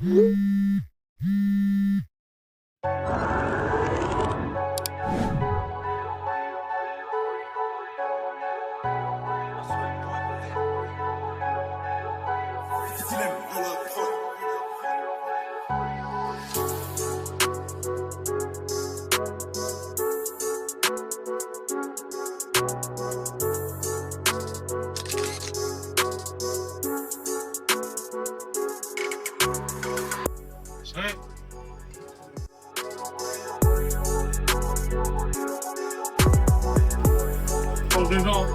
Ouais. Prends dedans.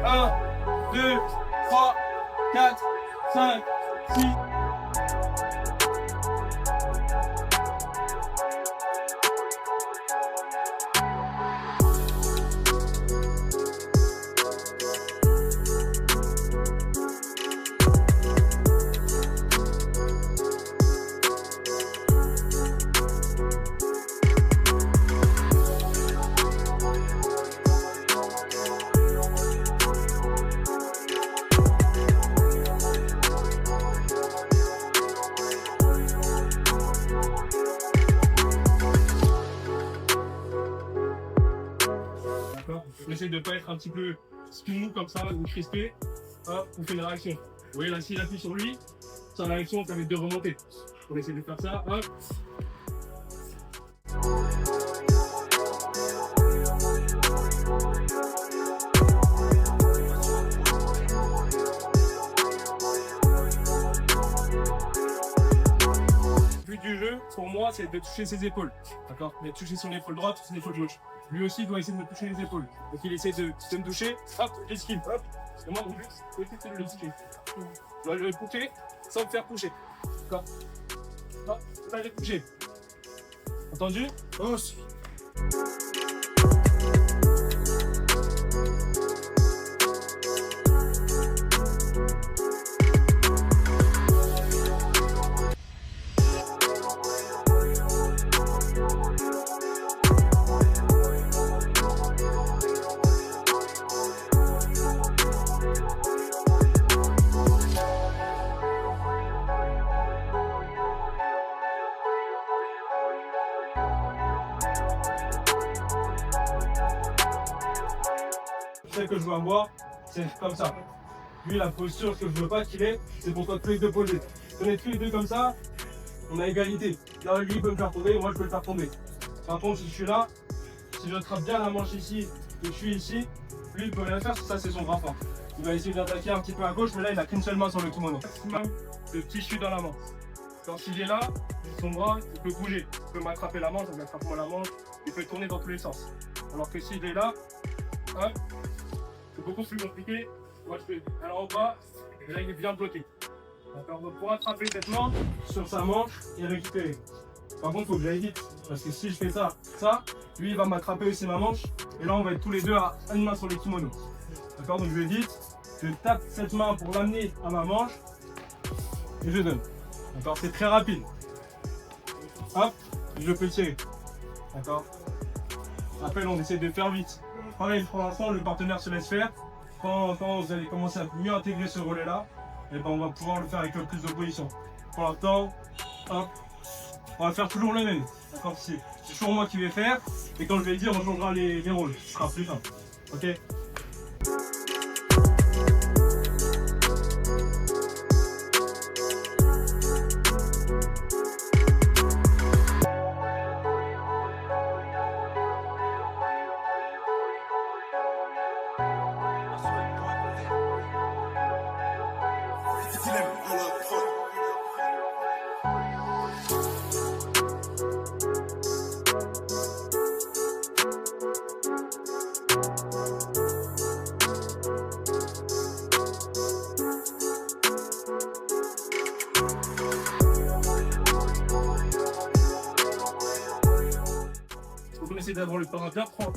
1, 2, 3, 4, 5, 6. On essaie de ne pas être un petit peu mou comme ça, ou crispé. Hop, on fait une réaction. Vous voyez là, s'il appuie sur lui, sa réaction permet de remonter. On essaie de faire ça, hop. Le but du jeu, pour moi, c'est de toucher ses épaules. D'accord? Mais toucher son épaule droite, son épaule gauche. Lui aussi doit essayer de me toucher les épaules. Donc il essaie de me toucher, hop, j'esquive, hop. Parce que moi, mon but, c'est de le toucher. Je dois le toucher sans me faire toucher. D'accord? Hop, là, je vais toucher. Entendu? Oh, celle que je veux avoir, c'est comme ça. Lui, la posture que je veux pas qu'il ait, c'est pour toi tous les deux posés. Si on est tous les deux comme ça, on a égalité. Là, lui, il peut me faire tomber, moi, je peux le faire tomber. Par contre, si je suis là, si je trappe bien la manche ici et je suis ici, lui, il peut rien faire, ça, c'est son bras fort. Il va essayer d'attaquer un petit peu à gauche, mais là, il n'a qu'une seule main sur le kimono. Maximum de tissu dans la main. Quand il est là, son bras, il peut bouger. Il peut m'attraper la manche, donc attrape-moi la manche, il peut tourner dans tous les sens. Alors que s'il est là, hop, c'est beaucoup plus compliqué. Moi, je fais alors en bas, et là, il est bien bloqué. D'accord, donc pour attraper cette main sur sa manche et récupérer. Par contre, il faut que j'aille vite, parce que si je fais ça, lui, il va m'attraper aussi ma manche, et là, on va être tous les deux à une main sur les kimonos. D'accord, donc je vais vite, je tape cette main pour l'amener à ma manche, et je donne. D'accord, c'est très rapide. Hop, je peux tirer. D'accord. Après, on essaie de faire vite. Pareil, pour l'instant, le partenaire se laisse faire. Quand vous allez commencer à mieux intégrer ce relais-là, et ben on va pouvoir le faire avec le plus d'opposition. Pour l'instant, hop, on va faire toujours le même. D'accord, c'est toujours moi qui vais faire. Et quand je vais dire, on changera les rôles. Ce sera plus simple. Ok. Donc on essaie d'avoir le parrain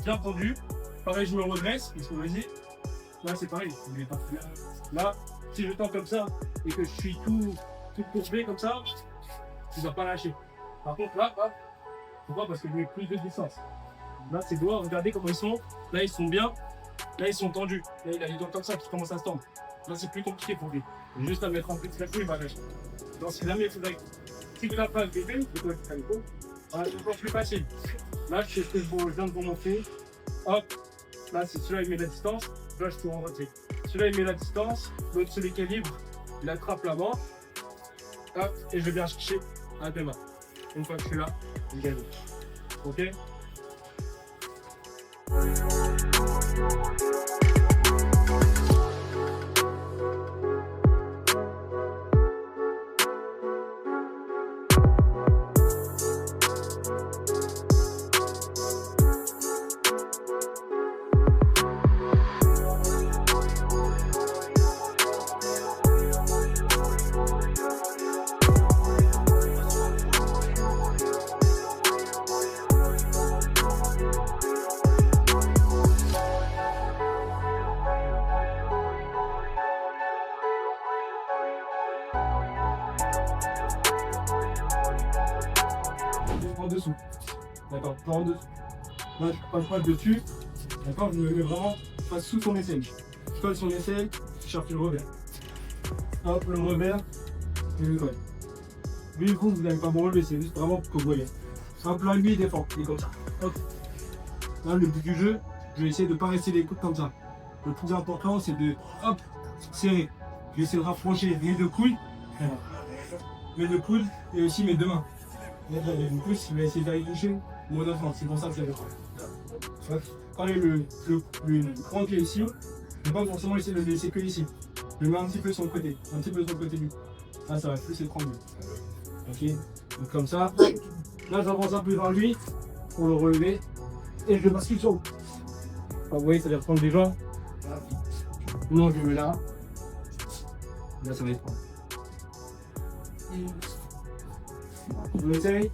bien tendu. Pareil, je me redresse, parce que vas-y. Là, c'est pareil. Là, si je tends comme ça et que je suis tout courbé comme ça, tu ne vas pas lâcher. Par contre, là, hop, pourquoi? Parce que je mets plus de distance. Là, ces doigts, regardez comment ils sont. Là, ils sont bien. Là, ils sont tendus. Là, il a les doigts comme ça qui commencent à se tendre. Là, c'est plus compliqué pour lui. Juste à mettre en plus la couille, il va lâcher. Donc, si jamais il faudrait. Si vous n'avez pas le bébé, vous pouvez faire le coup. C'est encore plus facile. Là, je sais ce que je viens de vous montrer. Hop. Là, c'est celui-là, il met la distance. Là, je tourne en retrait. Celui-là, il met la distance. L'autre se l'équilibre. Il attrape la main. Hop. Et je viens chercher à deux mains. Une fois que je suis là, je gagne. Ok? En dessous. D'accord, je en dessous. Là, je passe pas dessus. D'accord, je me mets vraiment, je passe sous son aisselle. Je colle son aisselle, je cherche le revers. Hop, le revers, je le colle. Lui, du coup, vous n'allez pas me relever, c'est juste vraiment pour que vous voyez. Hop, là, lui, il défend, il est comme ça. Hop. Là, le but du jeu, je vais essayer de ne pas rester les coudes comme ça. Le plus important, c'est de, hop, serrer. Je vais essayer de rapprocher mes deux couilles, mes deux coudes et aussi mes deux mains. Du coup, je vais essayer d'aller toucher mon enfant, c'est pour ça que c'est le quand le grand pied ici, je ne vais pas forcément essayer de le laisser que ici. Je le mets un petit peu sur le côté, un petit peu sur le côté du. Là, ça va plus être mieux. Ok, donc comme ça. Là, j'avance un peu vers lui pour le relever et je le bascule sur le. Vous voyez, ça va prendre des gens. Non, je le mets là. Là, ça va être. On essaye.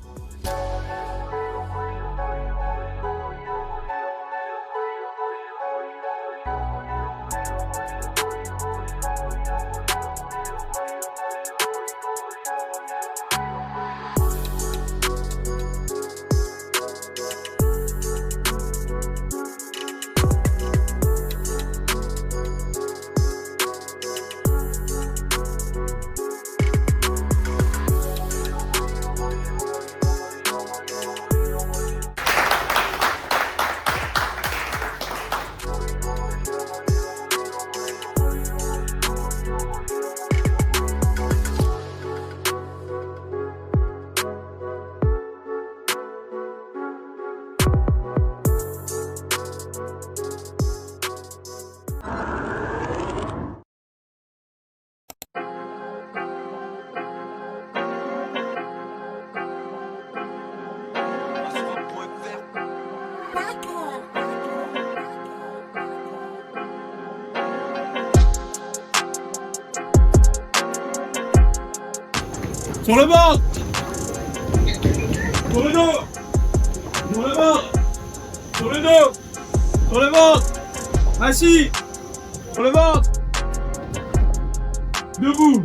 Sur le ventre! Sur le dos! Sur le ventre! Sur le dos! Sur le ventre! Assis! Sur le ventre! Debout!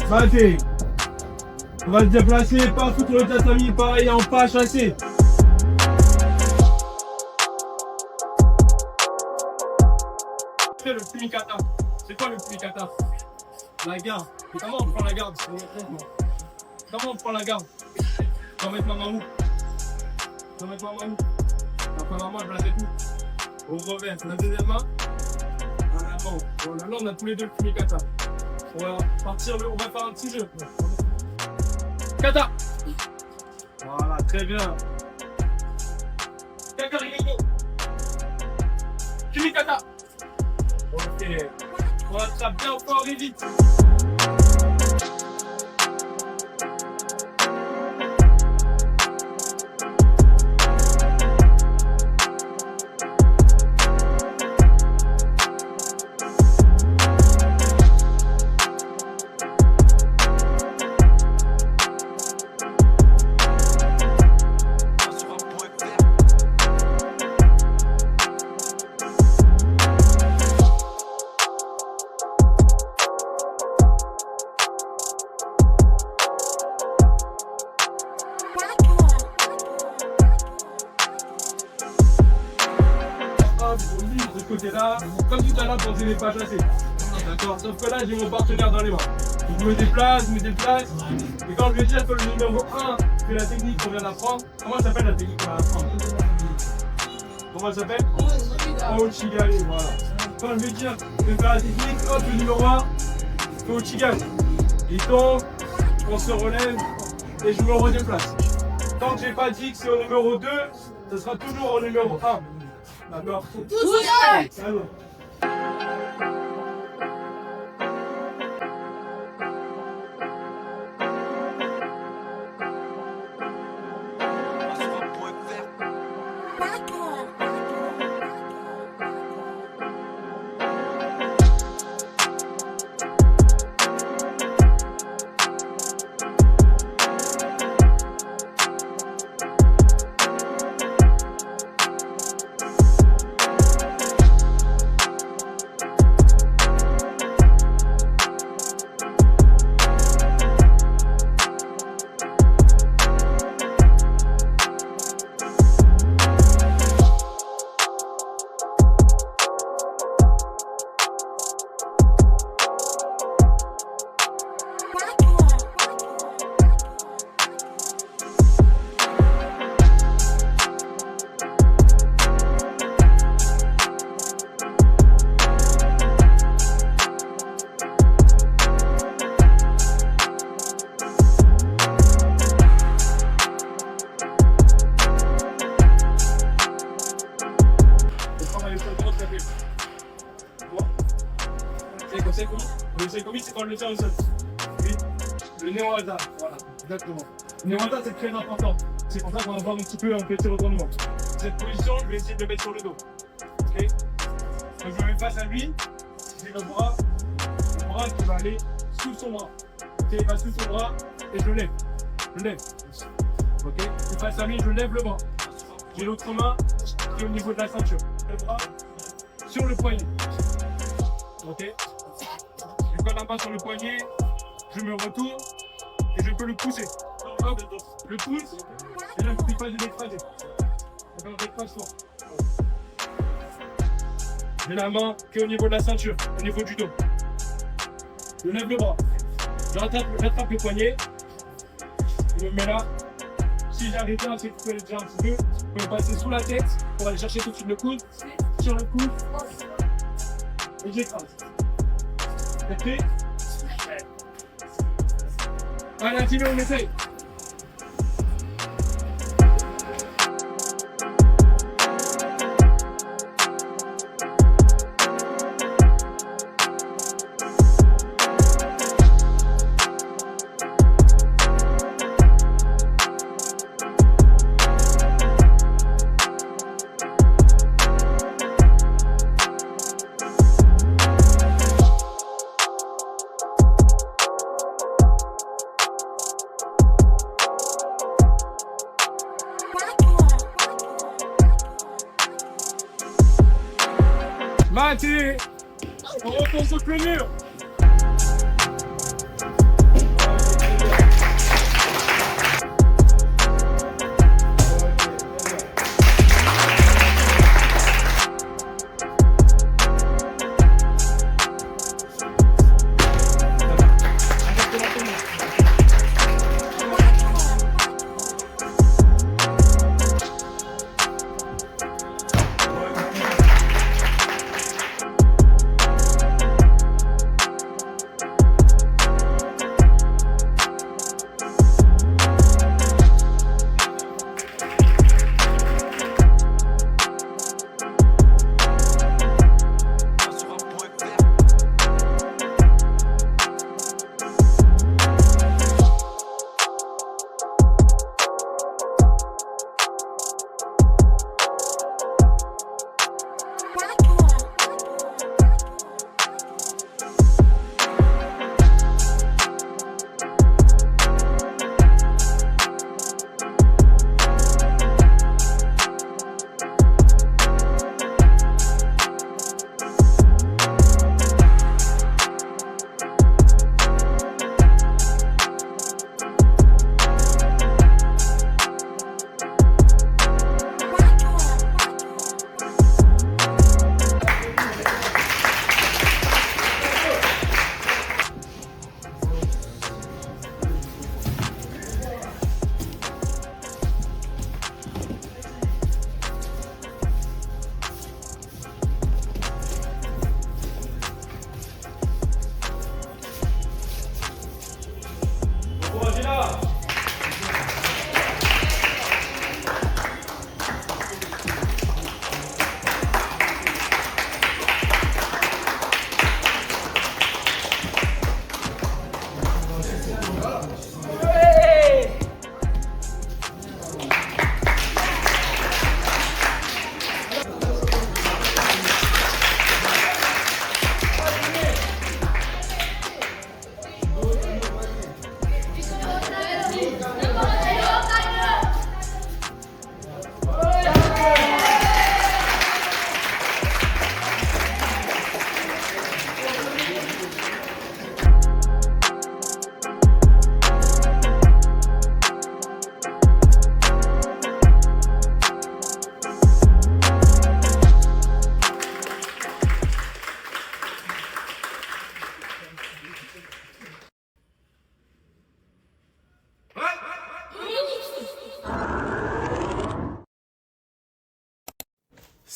Battez! On va se déplacer, pas foutre le tatami, pareil en pas chasser. Le fumikata. C'est quoi le fumikata? La garde. Comment on prend la garde? Comment on prend la garde? Je vais mettre ma main où? Je vais mettre ma main où? La première main, je la fais où? Au revers. La deuxième main? En avant. Voilà, là, on a tous les deux le fumikata. On va partir, on va faire un petit jeu. Kata! Voilà, très bien. Kakarigego. Fumikata. Ok. On attrape bien fort et vite. côté là, comme tout à l'heure quand je n'ai pas chassé. D'accord. Sauf que là, j'ai mon partenaire dans les mains. Je me déplace. Et quand je lui dis que le numéro 1, c'est la technique qu'on vient d'apprendre, comment s'appelle la technique qu'on vient d'apprendre? Comment elle s'appelle? Ouchigari, voilà. Quand je vais dire de faire la technique, hop, le numéro 1, c'est Ouchigari. Il tombe, on se relève et je me redéplace. Tant que j'ai pas dit que c'est au numéro 2, ce sera toujours au numéro 1. D'accord? Allons. C'est comme c'est quand le tient au sol. Oui. Le néo-hata, voilà, exactement. Le néo-hata, c'est très important. C'est pour ça qu'on va voir un petit peu un petit retournement. Cette position, je vais essayer de le mettre sur le dos. Ok. Donc je me mets face à lui. J'ai le bras qui va aller sous son bras. Ok, il va sous son bras et je lève. Je lève. Ok. Je suis face à lui, je lève le bras. J'ai l'autre main qui est au niveau de la ceinture. Le bras sur le poignet. Ok. Je colle la main sur le poignet, je me retourne et je peux le pousser. Hop, le pousse et là je ne suis pas d'écraser. On écrase fort. J'ai la main qui est au niveau de la ceinture, au niveau du dos. Je lève le bras. J'attrape le poignet. Je me mets là. Si j'arrive là, c'est que je peux déjà un petit peu. Je peux passer sous la tête pour aller chercher tout de suite le coude. Sur le coude. Et j'écrase. Ok. Allez, Attilé, on essaye. Mati, on retourne sur le mur.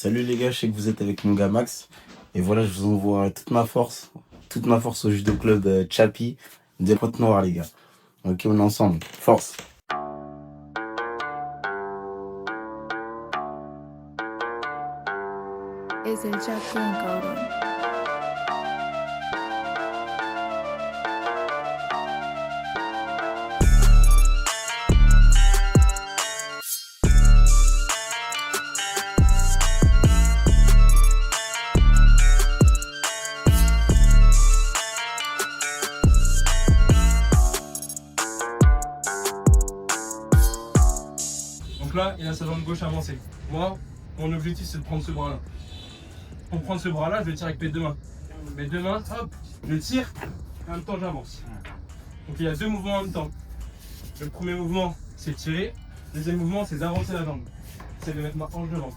Salut les gars, je sais que vous êtes avec mon gars Max. Et voilà, je vous envoie toute ma force au judo club Chapi de Pointe-Noire les gars. Ok, on est ensemble. Force. Es el Chapín, cabrón. Donc là, il a sa jambe gauche avancée. Moi, mon objectif, c'est de prendre ce bras-là. Pour prendre ce bras-là, je le tire avec mes deux mains. Mes deux mains, hop, je tire, et en même temps, j'avance. Donc il y a deux mouvements en même temps. Le premier mouvement, c'est tirer. Le deuxième mouvement, c'est d'avancer la jambe. C'est de mettre ma hanche devant.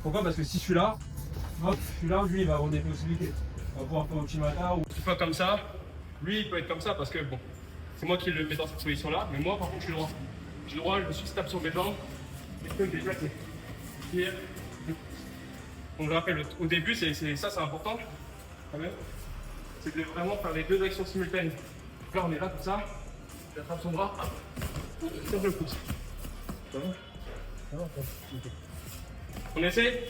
Pourquoi? Parce que si je suis là, hop, je suis là, lui, il va avoir des possibilités. On va pouvoir faire un petit matin ou pas comme ça. Lui, il peut être comme ça parce que bon, c'est moi qui le mets dans cette position-là. Mais moi, par contre, je suis droit. Je suis droit, je suis tape sur mes jambes. Et je peux me déplacer. Tire. Donc je rappelle, au début, c'est important. Quand même. C'est de vraiment faire les deux actions simultanées. Là, on est là, comme ça. J'attrape son bras. Hop. Je le pousse. Ça va? Ça va, ok. On essaie?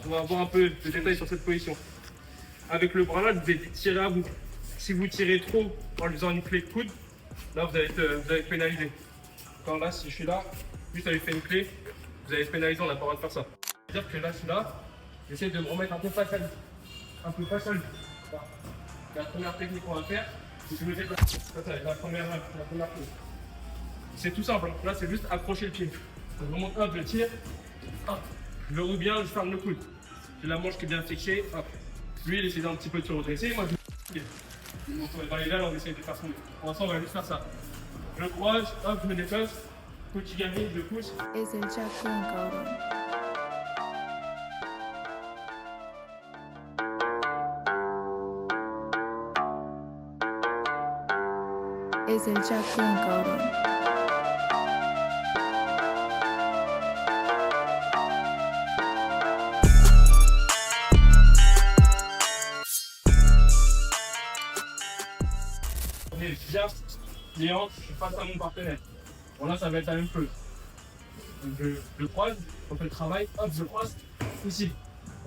On va voir un peu de détails sur cette position. Avec le bras là, vous devez tirer à bout. Si vous tirez trop en lui faisant une clé de coude, là vous allez être pénalisé. Quand là, si je suis là, lui ça lui fait une clé, vous allez être pénalisé, on n'a pas le droit de faire ça. C'est-à-dire que là, je suis là, j'essaie de me remettre un peu face à lui. Un peu face à lui. La première technique qu'on va faire, c'est que je me déplace. Ça, c'est la première clé. C'est tout simple. Là, c'est juste accrocher le pied. Donc, je remonte, hop, je tire. Hop. Je le roule bien, je ferme le coude. J'ai la manche qui est bien fixée. Hop. Lui, il essaie un petit peu de se redresser. Moi, je dans les ailes, on essaie de faire son. Pour l'instant, on va juste faire ça. Je croise, hop, je me déplace. Coup qui gagne, je le pousse. Es el Chapín, cabrón. Es el Chapín, cabrón. On est bien les hanches face à mon partenaire. Bon là ça va être la même chose. Donc je croise, on fait le travail, hop je croise ici.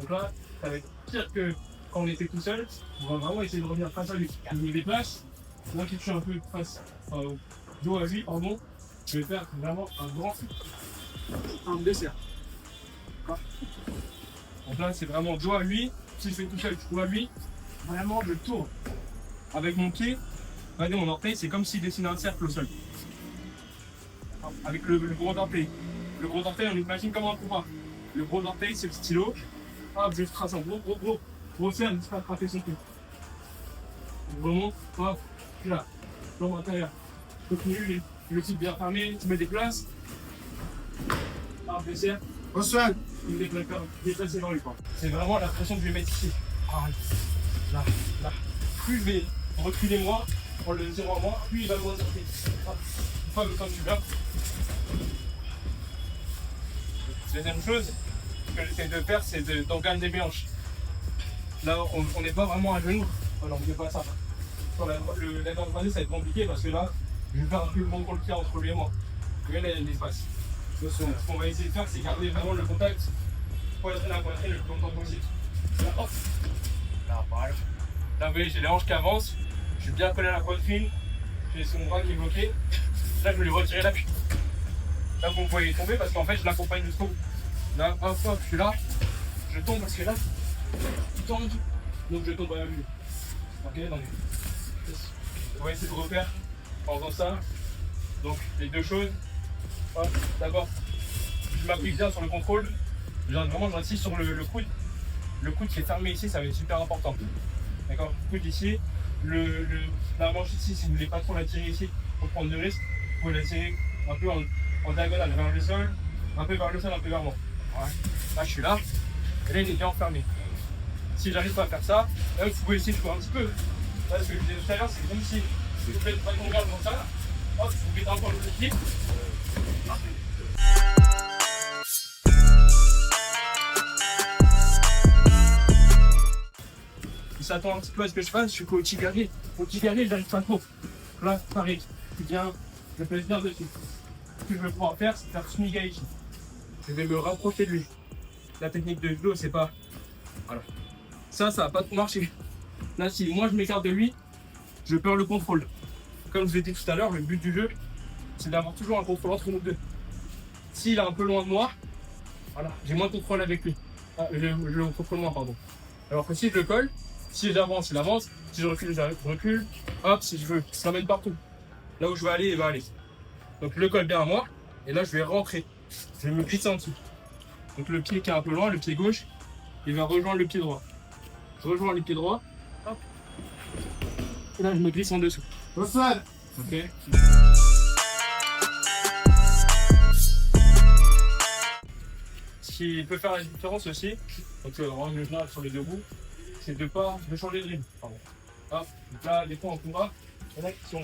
Donc là ça va être pire que quand on était tout seul. On va vraiment essayer de revenir face à lui. Je me déplace, moi qui suis un peu face dos à lui, pardon, je vais faire vraiment un grand dessert. Donc là c'est vraiment dos à lui. Si je fais tout seul, je trouve à lui, vraiment je tourne. Avec mon pied, regardez mon orteil, c'est comme s'il dessinait un cercle au sol. Avec le gros orteil. Le gros orteil, on imagine comme un pouvoir. Le gros orteil, c'est le stylo. Hop, je trace un gros cercle jusqu'à attraper son pied. Je remonte, hop, je suis là, jambe intérieure. Je continue, le type bien fermé, je me déplace. Hop, je serre. Au sol. Je me déplace dans lui. C'est vraiment la pression que je vais mettre ici. Ah, là. Plus je vais reculer moi, pour le 0 à moi, plus il va me ressortir. Une fois le temps que tu viens. Deuxième chose que j'essaie de faire, c'est d'organiser mes hanches. Là, on n'est pas vraiment à genoux. Alors, on ne fait pas ça. Sur la d'organiser, ça va être compliqué parce que là, je vais faire un peu le contrôle qu'il y a entre lui et moi. Là, il y a l'espace. Ce qu'on va essayer de faire, c'est garder vraiment le contact poitrine à poitrine le plus longtemps possible. Là, hop. Là, voilà. Là, vous voyez, j'ai les hanches qui avancent. Je suis bien collé à la poitrine. J'ai son bras qui est bloqué. Là, je vais lui retirer l'appui. Là, vous me voyez tomber parce qu'en fait, je l'accompagne jusqu'au bout. Là, hop, je suis là. Je tombe parce que là, il tombe. Donc, je tombe à lui. Ok, donc, on va essayer de refaire en faisant ça. Donc, les deux choses. D'abord, je m'appuie bien sur le contrôle. Vraiment, j'insiste sur le coude. Le coude qui est fermé ici, ça va être super important. D'accord? Le coude ici. La manche ici, si vous ne voulez pas trop la tirer ici, pour prendre de risque, vous pouvez la tirer un peu en diagonale vers le sol. Un peu vers le sol, un peu vers moi. Ouais. Là, je suis là. Et là, il est bien enfermé. Si j'arrive pas à faire ça, là, vous pouvez essayer de jouer un petit peu. Là, ce que je disais tout à l'heure, c'est comme si vous faites pas qu'on garde comme ça. Hop, vous mettez encore le pied. Il s'attend un petit peu à ce que je fasse, je suis qu'au petit guerrier. Au petit guerrier, j'arrive pas trop. Là, pareil, je viens, je peux venir dessus. Ce que je vais pouvoir faire, c'est faire Sumigaichi. Je vais me rapprocher de lui. La technique de judo, c'est pas. Voilà. Ça va pas trop marcher. Là, si moi je m'écarte de lui, je perds le contrôle. Comme je l'ai dit tout à l'heure, le but du jeu, c'est d'avoir toujours un contrôle entre nous deux. S'il est un peu loin de moi, voilà, j'ai moins de contrôle avec lui. Ah, je le contrôle moins, pardon. Alors que si je le colle, si j'avance, il avance. Si je recule, je recule. Hop, si je veux, ça m'amène partout. Là où je veux aller, il va aller. Donc je le colle bien à moi. Et là, je vais rentrer. Je vais me glisser en dessous. Donc le pied qui est un peu loin, le pied gauche, il va rejoindre le pied droit. Je rejoins le pied droit. Hop. Et là, je me glisse en dessous. Ok. Ce qui peut faire la différence aussi, donc en général sur les deux bouts, c'est de changer de rythme. Pardon. Hop. Donc là, des fois en combat, il y en a qui sont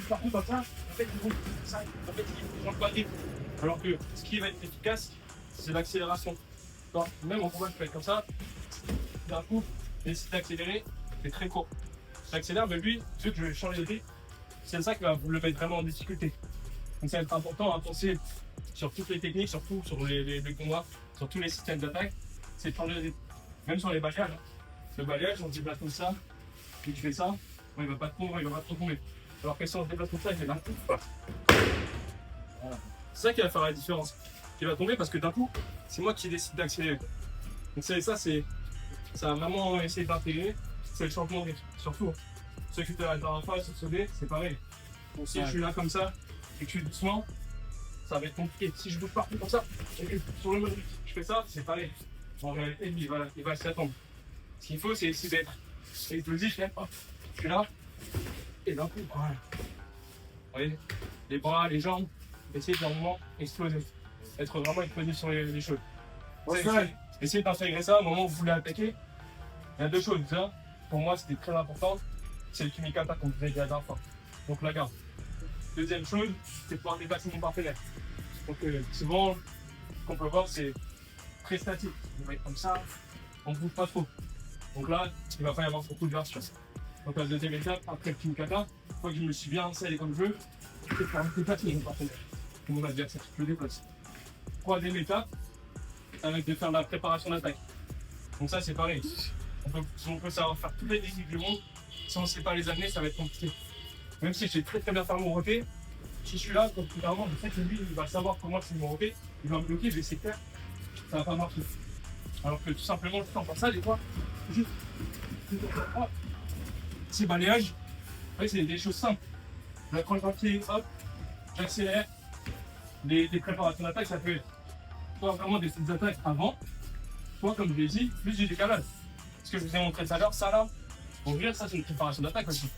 partout comme ça, en fait ils vont ça, en fait ils changent pas de rythme. Alors que ce qui va être efficace, c'est l'accélération. Même en combat, je peux être comme ça, d'un coup, j'essaie d'accélérer, c'est très court. J'accélère, mais lui, vu que je vais changer de rythme, c'est ça qui va le mettre vraiment en difficulté. Donc ça va être important à penser sur toutes les techniques, surtout sur les combats, sur tous les systèmes d'attaque, c'est de changer de rythme. Même sur les balayages. Le balayage, on se déplace comme ça, et tu fais ça, bon, il va pas tomber, il va pas trop tomber. Alors que si on se déplace comme ça, il fait d'un coup. Voilà. C'est ça qui va faire la différence. Il va tomber parce que d'un coup, c'est moi qui décide d'accélérer. Donc ça va vraiment essayer d'intégrer, c'est le changement de rythme. Surtout, ceux qui étaient à la dernière fois sur ce dé, c'est pareil. Donc si je suis là comme ça, et que je suis doucement, ça va être compliqué. Si je bouge partout comme ça, et que sur le mode je fais ça, c'est pareil. En réalité, il va s'y attendre. Ce qu'il faut, c'est essayer d'être explosif. Hop, je suis là, et d'un coup, voilà. Vous voyez, les bras, les jambes, essayer d'un moment exploser. Être vraiment explosif sur les choses. Essayez d'intégrer ça au moment où vous voulez attaquer. Il y a deux choses. Déjà, pour moi, c'était très important. C'est le kimikata qu'on vous a dit la dernière fois. Donc la garde. Deuxième chose, c'est de pouvoir dépasser mon partenaire. Donc souvent, ce qu'on peut voir, c'est très statique. On va être comme ça, on ne bouge pas trop. Donc là, il va pas y avoir beaucoup de version. Donc la deuxième étape, après le kimikata, une fois que je me suis bien installé comme je veux, je peux faire dépasser mon partenaire. Mon adversaire, je le déplace. Troisième étape, ça va être de faire la préparation d'attaque. Donc ça, c'est pareil. On peut savoir faire toutes les techniques du monde. Si on ne sait pas les amener, ça va être compliqué. Même si je sais très bien faire mon repé, si je suis là, comme tout à l'heure, je sais que lui, il va savoir comment je fais mon repé, il va me bloquer, je vais essayer de faire, ça va pas marcher. Alors que tout simplement, je fais ça, des fois, juste, ces balayages, c'est des choses simples. J'accroche le pied, hop, j'accélère. Les préparations d'attaque, ça peut être soit vraiment des petites attaques avant, soit comme je l'ai dit, plus du décalage. Ce que je vous ai montré tout à l'heure, ça là, on va dire ça c'est une préparation d'attaque aussi.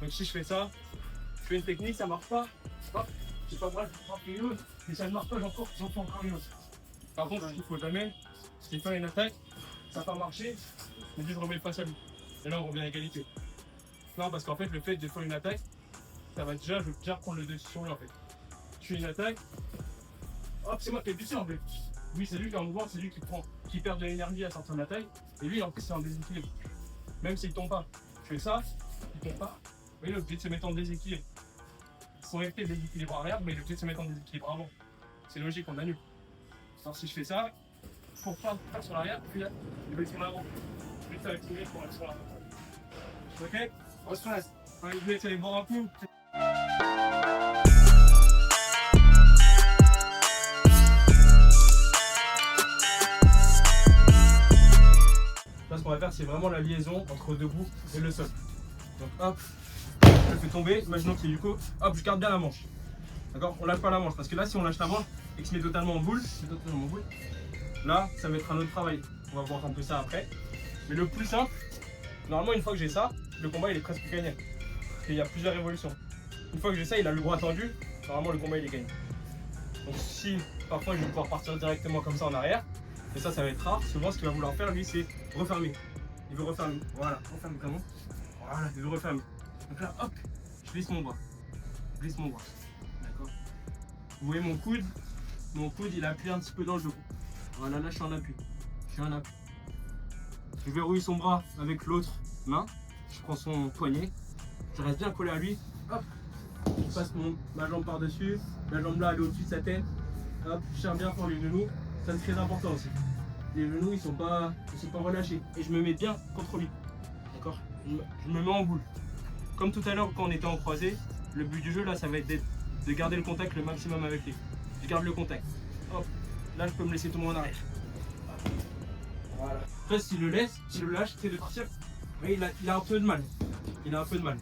Donc si je fais ça, je fais une technique, ça marche pas, hop, c'est pas grave, je prends une autre, mais ça ne marche pas, j'en fais encore une autre. Par contre, il ne faut jamais, si je fais une attaque, ça n'a pas marché, mais je remets le face à lui. Et là on revient à égalité. Non, parce qu'en fait, le fait de faire une attaque, ça va déjà, je vais déjà prendre le dessus sur lui en fait. Je fais une attaque, hop, c'est moi qui ai buté en fait. Lui, c'est lui qui est en mouvement, c'est lui qui perd de l'énergie à sortir de la taille. Et lui, en plus, c'est en déséquilibre. Même s'il tombe pas. Je fais ça, il tombe pas. Vous voyez, l'objectif de se mettre en déséquilibre. Il faut éviter le déséquilibre arrière, mais l'objectif de se mettre en déséquilibre avant. C'est logique, on annule. Alors si je fais ça, pour pas faire sur l'arrière, puis là, je vais sur l'avant. Je vais faire activer pour aller sur l'avant. Ok? On se passe. Je vais essayer de voir un coup. Là, ce qu'on va faire, c'est vraiment la liaison entre debout et le sol. Donc hop, je le fais tomber, imaginons qu'il y ait du coup, hop, je garde bien la manche. D'accord? On lâche pas la manche, parce que là, si on lâche la manche et que je mets totalement en boule, là, ça va être un autre travail. On va voir un peu ça après. Mais le plus simple, normalement, une fois que j'ai ça, le combat il est presque gagné. Parce qu'il y a plusieurs évolutions. Une fois que j'ai ça, il a le bras tendu, normalement le combat il est gagné. Donc si Parfois, je vais pouvoir partir directement comme ça en arrière. Et ça va être rare. Souvent, ce qu'il va vouloir faire, lui, c'est refermer. Il veut refermer. Voilà, referme vraiment. Voilà, il veut refermer. Donc là, hop, je glisse mon bras. Je glisse mon bras. D'accord. Vous voyez mon coude? Mon coude, il appuie un petit peu dans le dos. Voilà, là, je suis en appui. Je suis en appui. Je verrouille son bras avec l'autre main. Je prends son poignet. Je reste bien collé à lui. Hop. Je passe ma jambe par-dessus. La jambe là, elle est au-dessus de sa tête. Hop, je serre bien fort les genoux. Ça, c'est très important aussi. Les genoux, ils sont pas relâchés. Et je me mets bien contre lui. D'accord. Je me mets en boule. Comme tout à l'heure, quand on était en croisée, le but du jeu, là, ça va être de garder le contact le maximum avec lui. Je garde le contact. Hop. Là, je peux me laisser tomber en arrière. Voilà. Après, s'il le laisse, s'il le lâche, c'est de partir. Oui, il a un peu de mal. Il a un peu de mal.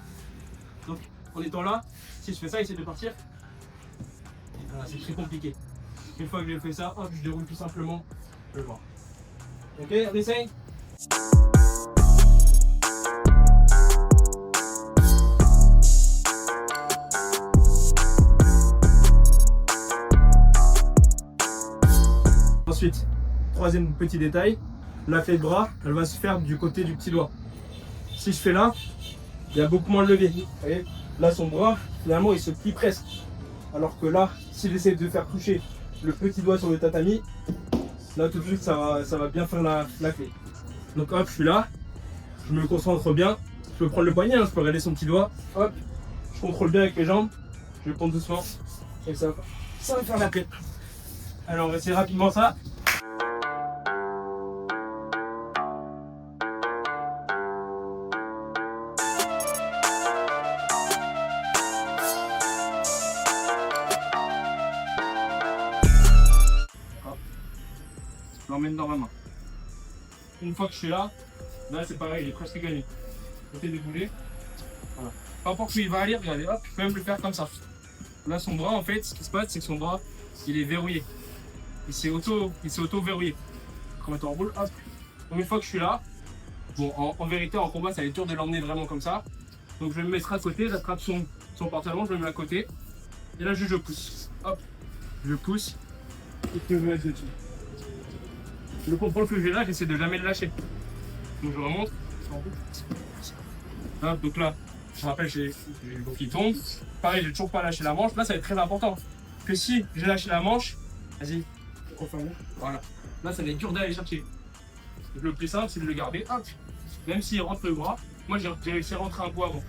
Donc, en étant là, si je fais ça, essayer de partir, voilà, c'est très compliqué. Une fois que j'ai fait ça, hop, je déroule tout simplement le bras. Ok, on essaye. Ensuite, troisième petit détail, la clé de bras, elle va se faire du côté du petit doigt. Si je fais là, il y a beaucoup moins de levier. Vous voyez, là, son bras, finalement, il se plie presque. Alors que là, s'il essaie de faire toucher le petit doigt sur le tatami, là, tout de suite, ça va bien faire la clé. Donc, hop, je suis là, je me concentre bien. Je peux prendre le poignet, hein, je peux regarder son petit doigt. Hop, je contrôle bien avec les jambes. Je vais prendre doucement. Et ça va faire la clé. Alors, on va essayer rapidement ça. Je l'emmène dans ma main. Une fois que je suis là c'est pareil, il est presque gagné. Côté de bouger. Voilà. Peu importe où il va aller, regardez, hop, je peux même le faire comme ça. Là, son bras, en fait, ce qui se passe, c'est que son bras, il est verrouillé. Il s'est auto-verrouillé. Quand on roule, hop. Donc, une fois que je suis là, bon, en vérité, en combat, ça va être dur de l'emmener vraiment comme ça. Donc, je vais me mettre à côté, j'attrape son pantalon, je le mets à côté. Et là, je pousse. Hop, je pousse. Et je me mets dessus. Le contrôle que j'ai là, j'essaie de jamais le lâcher. Donc je remonte. Hop, donc là, je rappelle, j'ai le dos qui tombe. Pareil, j'ai toujours pas lâché la manche. Là, ça va être très important. Que si j'ai lâché la manche, vas-y, voilà. Là, ça va être dur d'aller chercher. Donc, le plus simple, c'est de le garder. Hop. Même s'il rentre le bras, moi j'ai réussi à rentrer un coup avant.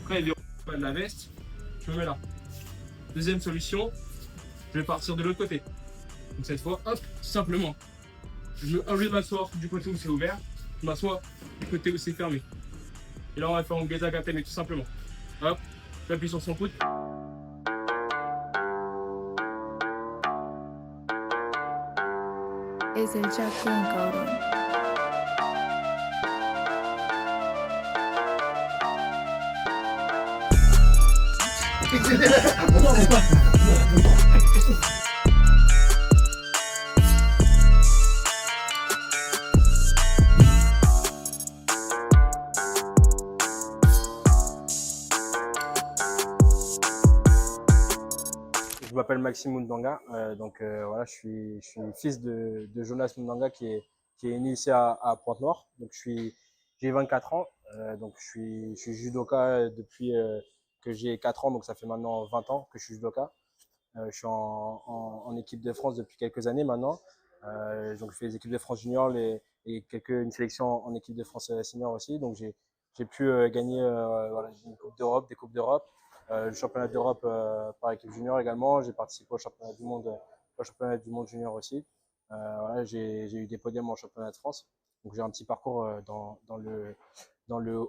Après, il est de la veste, je me mets là. Deuxième solution, je vais partir de l'autre côté. Donc cette fois, hop, simplement. Au lieu de m'asseoir du côté où c'est ouvert, je m'assois du côté où c'est fermé. Et là, on va faire un gazagate, mais tout simplement. Hop, j'appuie sur son coude. Es el Chapín, cabrón. Je m'appelle Maxime Mundanga, voilà, je suis fils de Jonas Mundanga qui est né ici à Pointe-Noire. Donc j'ai 24 ans, donc je suis judoka depuis que j'ai 4 ans, donc ça fait maintenant 20 ans que je suis judoka. Je suis en équipe de France depuis quelques années maintenant. Donc je fais les équipes de France junior et une sélection en équipe de France senior aussi. Donc j'ai pu gagner voilà, une coupe d'Europe, des coupes d'Europe. Le championnat d'Europe par équipe junior également. J'ai participé au championnat du monde junior aussi. Voilà, j'ai eu des podiums en championnat de France. Donc j'ai un petit parcours dans le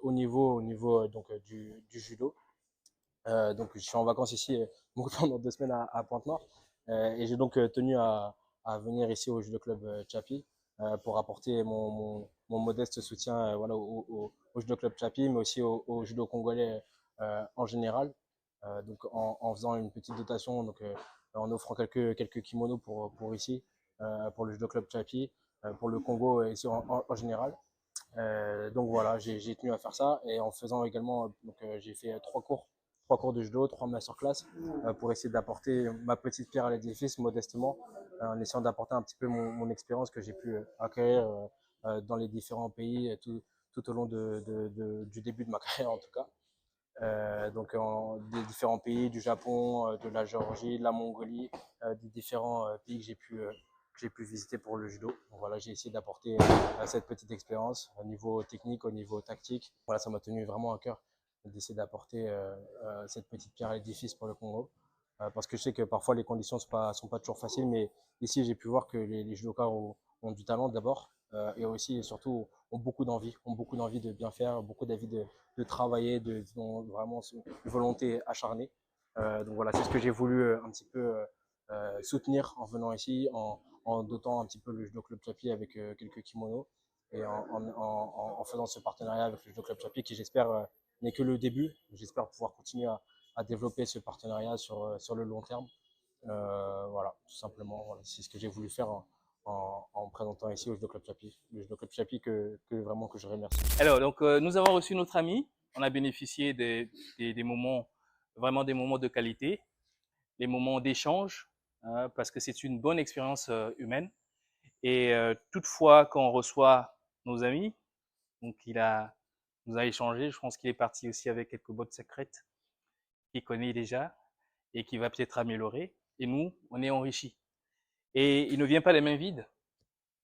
haut niveau, du judo. Donc je suis en vacances ici pendant 2 semaines à Pointe-Noire. Et j'ai donc tenu à venir ici au judo club Chapi pour apporter mon modeste soutien voilà, au judo club Chapi, mais aussi au judo congolais en général. Donc en faisant une petite dotation, donc en offrant quelques kimonos pour ici, pour le judo club Chapi, pour le Congo ici en général. Donc voilà, j'ai tenu à faire ça, et en faisant également, j'ai fait 3 cours de judo, 3 masterclass pour essayer d'apporter ma petite pierre à l'édifice modestement en essayant d'apporter un petit peu mon expérience que j'ai pu acquérir dans les différents pays tout au long du début de ma carrière en tout cas. Donc des différents pays, du Japon, de la Géorgie, de la Mongolie, des différents pays que j'ai pu visiter pour le judo. Donc voilà, j'ai essayé d'apporter cette petite expérience au niveau technique, au niveau tactique. Voilà, ça m'a tenu vraiment à cœur d'essayer d'apporter cette petite pierre à l'édifice pour le Congo. Parce que je sais que parfois les conditions sont pas toujours faciles, mais ici j'ai pu voir que les judokas ont du talent d'abord et aussi et surtout ont beaucoup d'envie de bien faire, beaucoup d'envie de travailler, ont vraiment une volonté acharnée. Donc voilà, c'est ce que j'ai voulu un petit peu soutenir en venant ici, en dotant un petit peu le Judo Club Chapi avec quelques kimonos et en faisant ce partenariat avec le Judo Club Chapi qui j'espère n'est que le début. J'espère pouvoir continuer à développer ce partenariat sur le long terme. Voilà, tout simplement, voilà, c'est ce que j'ai voulu faire en me présentant ici au Judo Club Chapi. Le Judo Club Chapi vraiment que je remercie. Alors, donc, nous avons reçu notre ami. On a bénéficié des moments, vraiment des moments de qualité, des moments d'échange, parce que c'est une bonne expérience humaine. Et toutefois, quand on reçoit nos amis, donc nous a échangé, je pense qu'il est parti aussi avec quelques bottes secrètes qu'il connaît déjà et qui va peut-être améliorer. Et nous, on est enrichis. Et il ne vient pas les mains vides,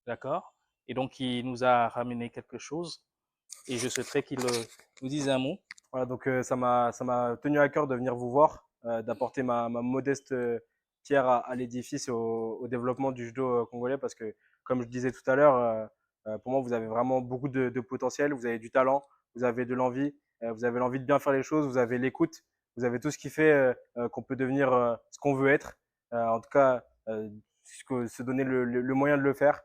d'accord? Et donc, il nous a ramené quelque chose. Et je souhaiterais qu'il nous dise un mot. Voilà, donc ça m'a tenu à cœur de venir vous voir, d'apporter ma modeste pierre à l'édifice et au développement du judo congolais parce que, comme je disais tout à l'heure, pour moi, vous avez vraiment beaucoup de potentiel, vous avez du talent, vous avez de l'envie, vous avez l'envie de bien faire les choses, vous avez l'écoute, vous avez tout ce qui fait qu'on peut devenir ce qu'on veut être. En tout cas, se donner le moyen de le faire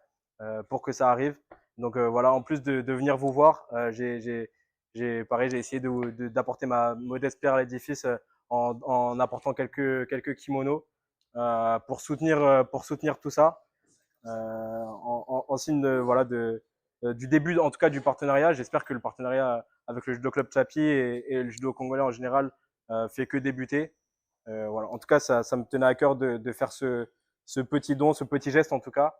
pour que ça arrive. Donc voilà, en plus de venir vous voir, pareil, j'ai essayé d'apporter ma modeste pierre à l'édifice en apportant quelques kimonos pour soutenir tout ça, en signe voilà, du début, en tout cas, du partenariat. J'espère que le partenariat avec le Judo Club Chapi et le judo congolais en général fait que débuter. Voilà. En tout cas, ça me tenait à cœur de faire ce petit don, ce petit geste en tout cas,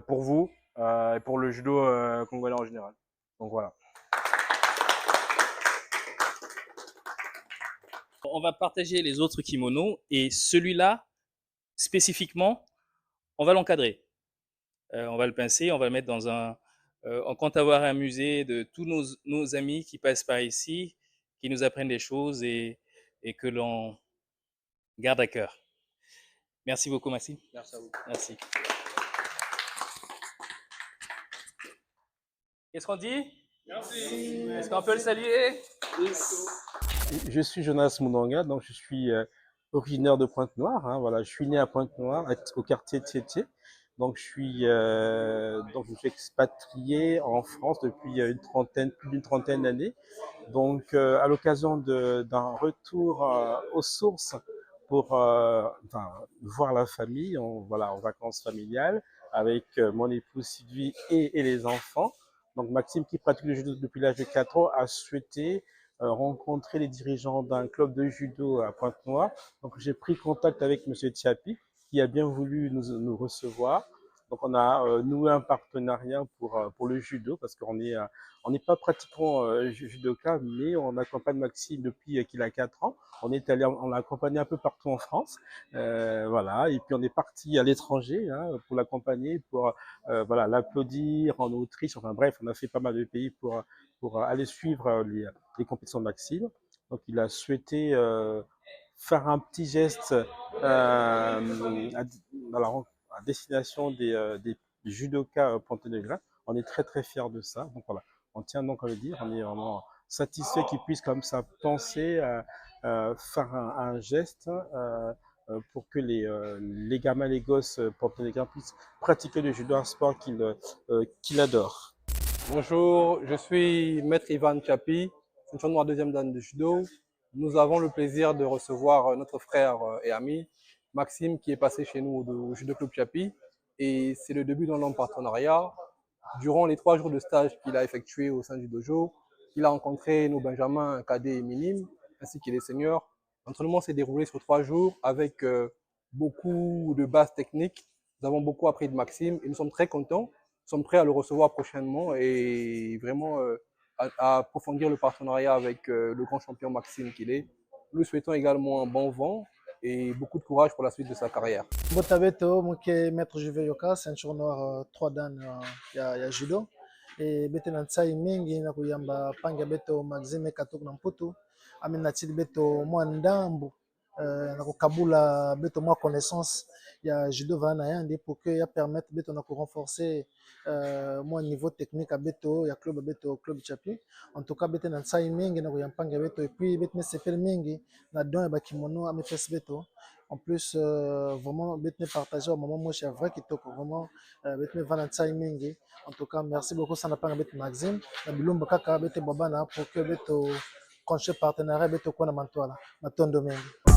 pour vous et pour le judo congolais en général. Donc voilà. On va partager les autres kimonos et celui-là, spécifiquement, on va l'encadrer. On va le pincer, on va le mettre dans on compte avoir un musée de tous nos amis qui passent par ici, qui nous apprennent des choses et que l'on garde à cœur. Merci beaucoup, Maxime. Merci à vous. Merci. Qu'est-ce qu'on dit? Merci. Est-ce qu'on peut le saluer? Je suis Jonas Moundanga, donc je suis originaire de Pointe-Noire. Hein, voilà, je suis né à Pointe-Noire, au quartier Tieté. Donc je suis expatrié en France depuis plus d'une trentaine d'années. Donc à l'occasion d'un retour aux sources pour voir la famille, voilà, en vacances familiales avec mon épouse Sylvie et les enfants. Donc Maxime, qui pratique le judo depuis l'âge de 4 ans, a souhaité rencontrer les dirigeants d'un club de judo à Pointe-Noire. Donc j'ai pris contact avec Monsieur Tchapi, qui a bien voulu nous recevoir. Donc on a noué un partenariat pour le judo, parce qu'on on n'est pas pratiquant judoka, mais on accompagne Maxime depuis qu'il a 4 ans. On l'a accompagné un peu partout en France, voilà. Et puis on est parti à l'étranger pour l'accompagner, pour voilà, l'applaudir en Autriche. Enfin bref, on a fait pas mal de pays pour aller suivre les compétitions de Maxime. Donc il a souhaité faire un petit geste à destination des judokas ponténégrins. On est très très fiers de ça. Donc voilà, on tient donc à le dire, on est vraiment satisfait qu'ils puissent comme ça penser à faire un geste pour que les gamins, les gosses ponténégrins puissent pratiquer le judo, un sport qu'ils adorent. Bonjour, je suis Maître Ivan Chapi, ceinture noire deuxième dan de judo. Nous avons le plaisir de recevoir notre frère et ami Maxime qui est passé chez nous au Judo Club Chapi et c'est le début d'un long partenariat. Durant les 3 jours de stage qu'il a effectué au sein du dojo, il a rencontré nos benjamins cadets et minimes ainsi que les seniors. L'entraînement s'est déroulé sur 3 jours avec beaucoup de bases techniques Nous avons beaucoup appris de Maxime et nous sommes très contents. Nous sommes prêts à le recevoir prochainement et vraiment à approfondir le partenariat avec le grand champion Maxime qu'il est. Nous lui souhaitons également un bon vent et beaucoup de courage pour la suite de sa carrière. Botabeto, moke maître Juve Yoka, ceinture noire 3 dan ya judo. Et bete na ntsai mingi na kuyamba panga beto Maxime Katuk na mputu. Ami na tili beto mwa ndambu na kukabula beto mwa connaissance ya judo vana yandi pour que ya permettre beto na renforcer mwa niveau technique à beto ya club beto club Chapi. En tout cas bete na ntsai mingi na kuyampanga beto et puis bete mesepel mingi na don ya bakimono ami pes beto. En plus, vraiment, bête me partager au moment où je suis vrai qui toque vraiment, bête me valentin mingi. En tout cas, merci beaucoup, ça n'a pas bête Maxime. La bilumba kaka bête babana pour que bête conche partenariat bête quoi na mantoala, na tondo mingi.